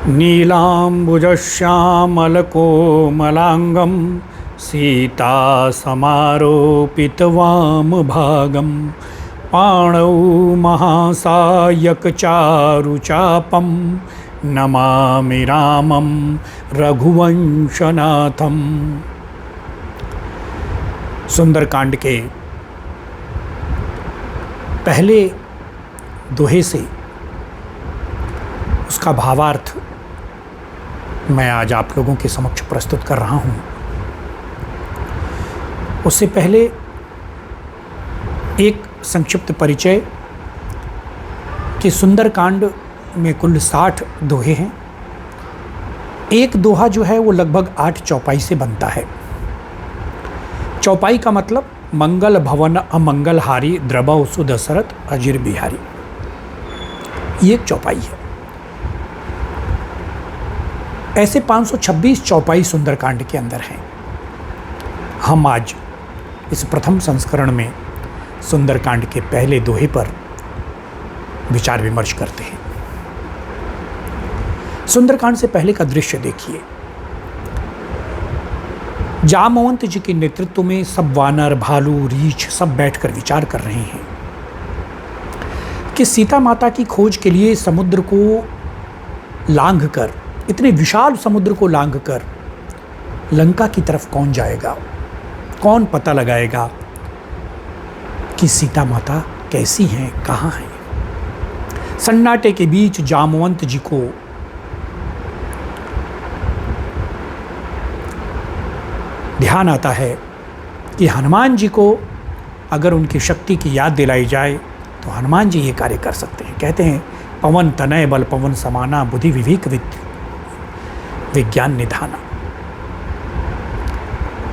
नीलाम्बुजश्यामलकोमलाङ्गं सीतासमारोपितवामभागं पाणौ महासायकचारुचापं नमामि रामं रघुवंशनाथम। सुंदरकांड के पहले दोहे से उसका भावार्थ मैं आज आप लोगों के समक्ष प्रस्तुत कर रहा हूँ। उससे पहले एक संक्षिप्त परिचय कि सुंदरकांड में कुल 60 दोहे हैं। एक दोहा जो है वो लगभग 8 चौपाई से बनता है। चौपाई का मतलब मंगल भवन अमंगल हारी द्रबौ सुदशरथ अजिर बिहारी, ये एक चौपाई है। ऐसे 526 चौपाई सुंदरकांड के अंदर हैं। हम आज इस प्रथम संस्करण में सुंदरकांड के पहले दोहे पर विचार विमर्श करते हैं। सुंदरकांड से पहले का दृश्य देखिए। जामवंत जी के नेतृत्व में सब वानर, भालू, रीछ सब बैठकर विचार कर रहे हैं कि सीता माता की खोज के लिए समुद्र को लांघकर, इतने विशाल समुद्र को लांघकर लंका की तरफ कौन जाएगा, कौन पता लगाएगा कि सीता माता कैसी हैं, कहाँ हैं। सन्नाटे के बीच जामवंत जी को ध्यान आता है कि हनुमान जी को अगर उनकी शक्ति की याद दिलाई जाए तो हनुमान जी ये कार्य कर सकते हैं। कहते हैं पवन तनय बल पवन समाना, बुद्धि विवेक विज्ञान निधाना।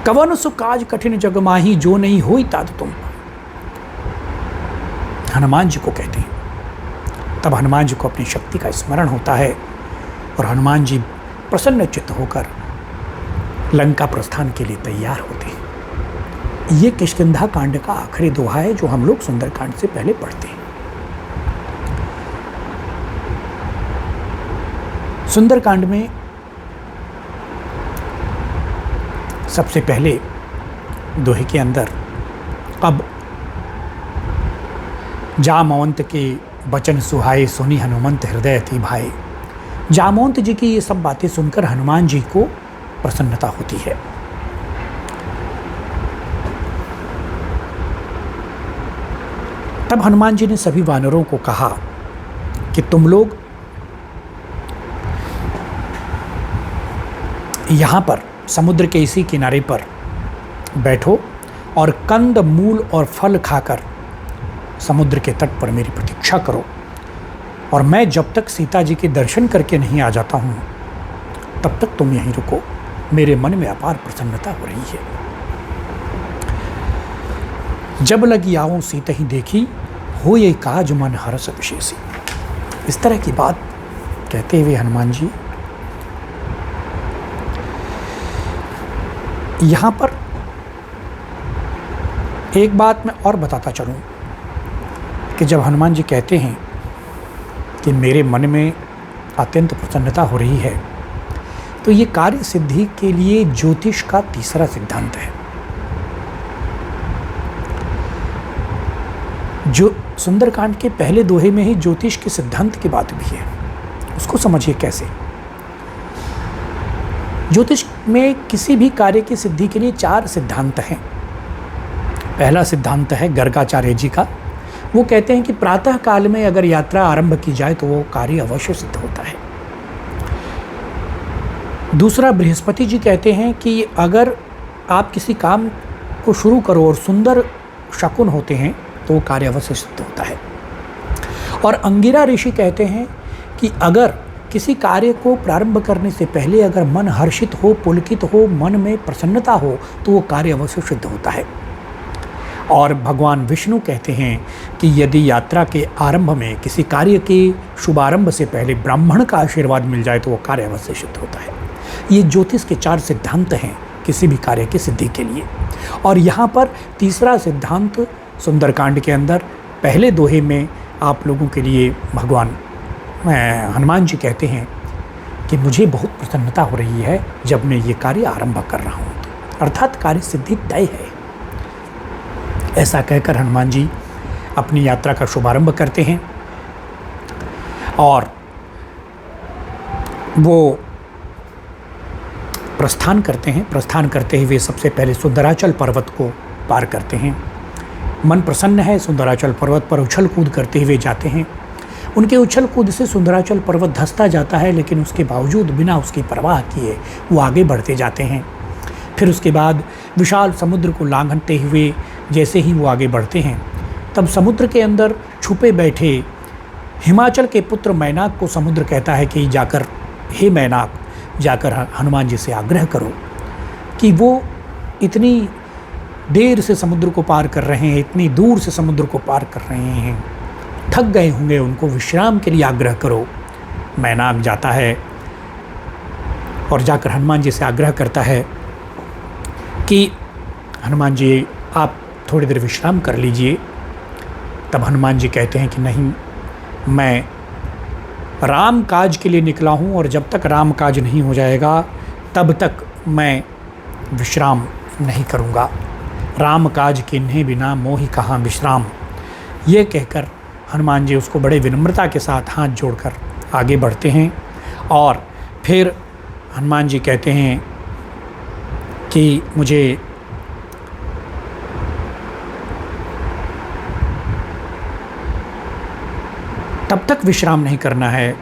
कवन सु काज कठिन जग माही, जो नहीं होई तात तुम। हनुमान जी को कहते हैं। तब हनुमान जी को अपनी शक्ति का स्मरण होता है और हनुमान जी प्रसन्न चित्त होकर लंका प्रस्थान के लिए तैयार होते हैं। ये किष्किंधा कांड का आखिरी दोहा है जो हम लोग सुंदरकांड से पहले पढ़ते हैं। सुंदरकांड में सबसे पहले दोहे के अंदर अब जामवंत के वचन सुहाए, सुनी हनुमंत हृदय अति भाए। जामवंत जी की ये सब बातें सुनकर हनुमान जी को प्रसन्नता होती है। तब हनुमान जी ने सभी वानरों को कहा कि तुम लोग यहाँ पर समुद्र के इसी किनारे पर बैठो और कंद, मूल और फल खाकर समुद्र के तट पर मेरी प्रतीक्षा करो, और मैं जब तक सीता जी के दर्शन करके नहीं आ जाता हूँ तब तक तुम यहीं रुको। मेरे मन में अपार प्रसन्नता हो रही है। जब लगी आओ सीता ही देखी, हो ये काज मन हरस विशेषी। इस तरह की बात कहते हुए हनुमान जी यहाँ पर एक बात मैं और बताता चलूँ कि जब हनुमान जी कहते हैं कि मेरे मन में अत्यंत प्रसन्नता हो रही है, तो ये कार्य सिद्धि के लिए ज्योतिष का तीसरा सिद्धांत है। जो सुंदरकांड के पहले दोहे में ही ज्योतिष के सिद्धांत की बात भी है। उसको समझिए कैसे। ज्योतिष में किसी भी कार्य की सिद्धि के लिए 4 सिद्धांत हैं। पहला सिद्धांत है गर्गाचार्य जी का। वो कहते हैं कि प्रातः काल में अगर यात्रा आरंभ की जाए तो वो कार्य अवश्य सिद्ध होता है। दूसरा बृहस्पति जी कहते हैं कि अगर आप किसी काम को शुरू करो और सुंदर शकुन होते हैं तो वो कार्य अवश्य सिद्ध होता है। और अंगिरा ऋषि कहते हैं कि अगर किसी कार्य को प्रारंभ करने से पहले अगर मन हर्षित हो, पुलकित हो, मन में प्रसन्नता हो तो वो कार्य अवश्य सिद्ध होता है। और भगवान विष्णु कहते हैं कि यदि यात्रा के आरंभ में किसी कार्य के शुभारंभ से पहले ब्राह्मण का आशीर्वाद मिल जाए तो वो कार्य अवश्य सिद्ध होता है। ये ज्योतिष के 4 सिद्धांत हैं किसी भी कार्य की सिद्धि के लिए। और यहाँ पर तीसरा सिद्धांत सुंदरकांड के अंदर पहले दोहे में आप लोगों के लिए भगवान हनुमान जी कहते हैं कि मुझे बहुत प्रसन्नता हो रही है जब मैं ये कार्य आरंभ कर रहा हूँ, अर्थात कार्य सिद्धि तय है। ऐसा कहकर हनुमान जी अपनी यात्रा का शुभारंभ करते हैं और वो प्रस्थान करते हैं। प्रस्थान करते हुए सबसे पहले सुंदराचल पर्वत को पार करते हैं। मन प्रसन्न है, सुंदराचल पर्वत पर उछल कूद करते हुए जाते हैं। उनके उछल कूद से सुंदराचल पर्वत धंसता जाता है, लेकिन उसके बावजूद बिना उसकी परवाह किए वो आगे बढ़ते जाते हैं। फिर उसके बाद विशाल समुद्र को लांघते हुए जैसे ही वो आगे बढ़ते हैं, तब समुद्र के अंदर छुपे बैठे हिमाचल के पुत्र मैनाक को समुद्र कहता है कि जाकर, हे मैनाक, जाकर हनुमान जी से आग्रह करो कि वो इतनी देर से समुद्र को पार कर रहे हैं, इतनी दूर से समुद्र को पार कर रहे हैं, थक गए होंगे, उनको विश्राम के लिए आग्रह करो। मैनाक जाता है और जाकर हनुमान जी से आग्रह करता है कि हनुमान जी आप थोड़ी देर विश्राम कर लीजिए। तब हनुमान जी कहते हैं कि नहीं, मैं राम काज के लिए निकला हूँ और जब तक राम काज नहीं हो जाएगा तब तक मैं विश्राम नहीं करूँगा। राम काज किन्हीं बिना मोहि कहाँ विश्राम। ये कहकर हनुमान जी उसको बड़े विनम्रता के साथ हाथ जोड़कर आगे बढ़ते हैं और फिर हनुमान जी कहते हैं कि मुझे तब तक विश्राम नहीं करना है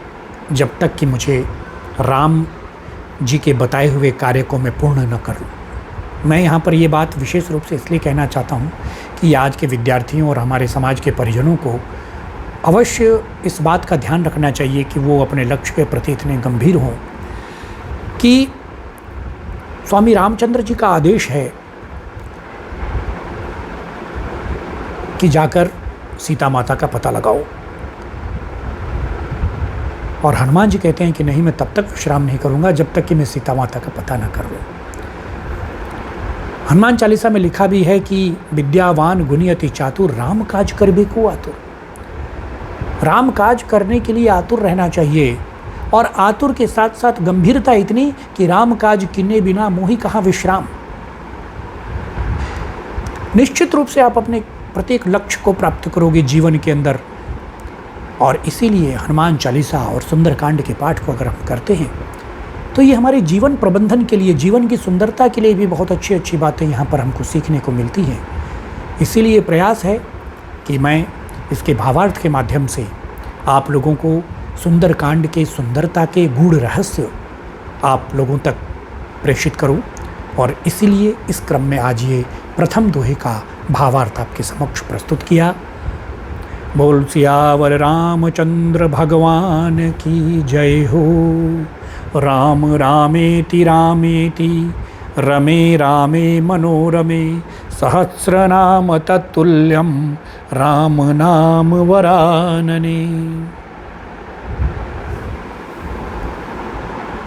जब तक कि मुझे राम जी के बताए हुए कार्य को मैं पूर्ण न करूं। मैं यहाँ पर ये बात विशेष रूप से इसलिए कहना चाहता हूँ कि आज के विद्यार्थियों और हमारे समाज के परिजनों को अवश्य इस बात का ध्यान रखना चाहिए कि वो अपने लक्ष्य के प्रति इतने गंभीर हों कि स्वामी रामचंद्र जी का आदेश है कि जाकर सीता माता का पता लगाओ, और हनुमान जी कहते हैं कि नहीं, मैं तब तक विश्राम नहीं करूंगा जब तक कि मैं सीता माता का पता न कर लूं। हनुमान चालीसा में लिखा भी है कि विद्यावान गुणी अति चातुर, राम काज करबे को आतुर। राम काज करने के लिए आतुर रहना चाहिए, और आतुर के साथ साथ गंभीरता इतनी कि राम काज किन्ने बिना मोहि कहाँ विश्राम। निश्चित रूप से आप अपने प्रत्येक लक्ष्य को प्राप्त करोगे जीवन के अंदर, और इसीलिए हनुमान चालीसा और सुंदरकांड के पाठ को अगर हम करते हैं तो ये हमारे जीवन प्रबंधन के लिए, जीवन की सुंदरता के लिए भी बहुत अच्छी अच्छी बातें यहाँ पर हमको सीखने को मिलती हैं। इसीलिए प्रयास है कि मैं इसके भावार्थ के माध्यम से आप लोगों को सुंदरकांड के सुंदरता के गूढ़ रहस्य आप लोगों तक प्रेषित करूं, और इसीलिए इस क्रम में आज ये प्रथम दोहे का भावार्थ आपके समक्ष प्रस्तुत किया। बोल सियावर रामचंद्र भगवान की जय हो। राम रामेति रामेति रमे रामे मनोरमे, सहस्रनाम तत्तुल्यं राम नाम वरानने।